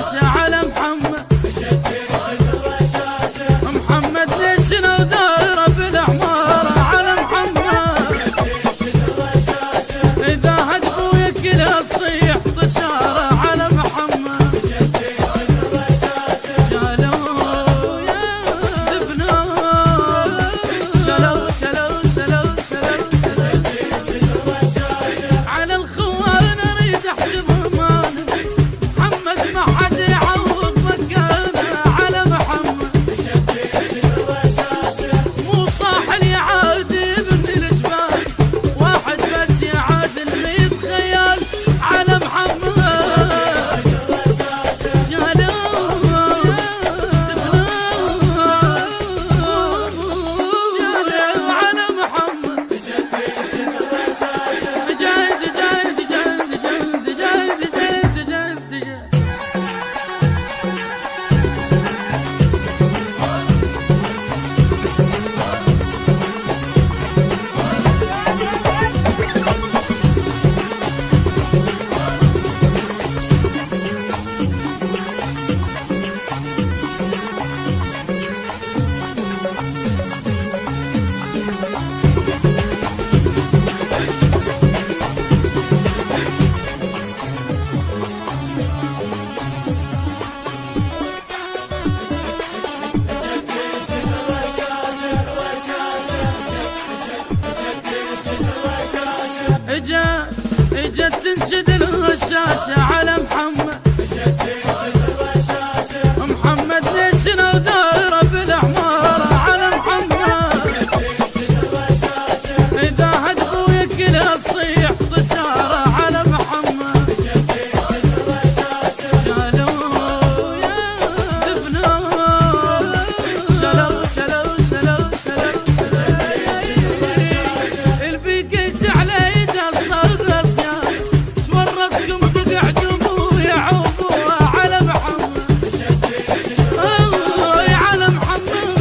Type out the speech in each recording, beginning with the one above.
الرشاشة على محمد. محمد نشنا ودايره بالعمارة على محمد. إذا هدبوا يكله تصيح طشارة على محمد. شالوا يا دفنوا شلوا شلوا شلوا شلوا على الخوان اريد احجبهم انا. محمد ما حد يعوض مكانه على محمد. مو صاحل يعادي ابن الجبال، واحد بس يعادل 100 خيال على محمد. اجت تنشد الرشاشة على محمد. محمد نشنا ودايره بالعمارة على محمد. إذا هدبوا يكله تصيح طشارة على محمد. شالوا يا دفنوا شلوا شلوا شلوا شلوا البيكيس على ايده الصدر صيام. شورتكم تقعدوا يعوبوها على محمد. على محمد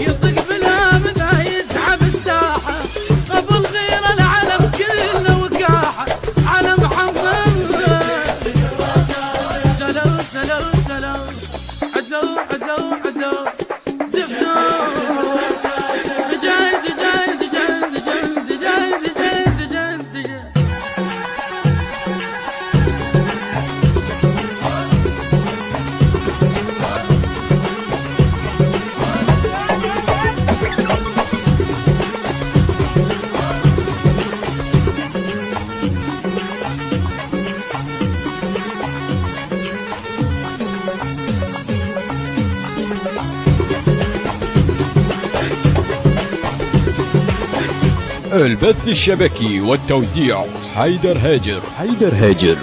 يطق بالهامد يسحب سلاحه. ابو الغيره العلم كله وقاحه على محمد. شلوا شلوا شلوا عدوا عدوا عدوا دفنوا جايد جايد جايد جايد جايد جايد جايد. البث الشبكي والتوزيع حيدر هاجر. حيدر هاجر.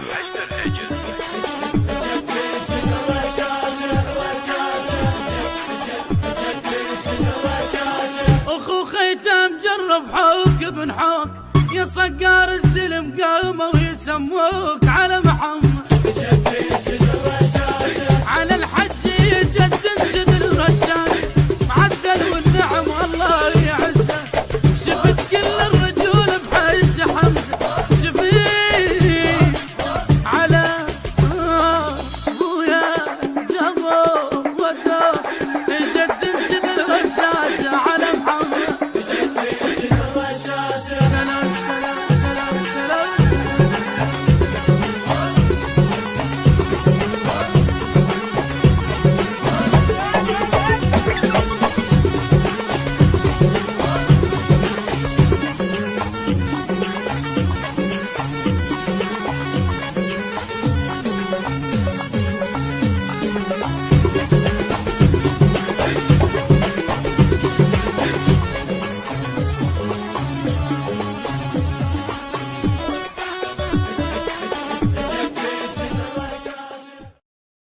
اخو خيتم جرب حوك ابن حوك. يا صقار الزلم قاموا يسموك على محمد.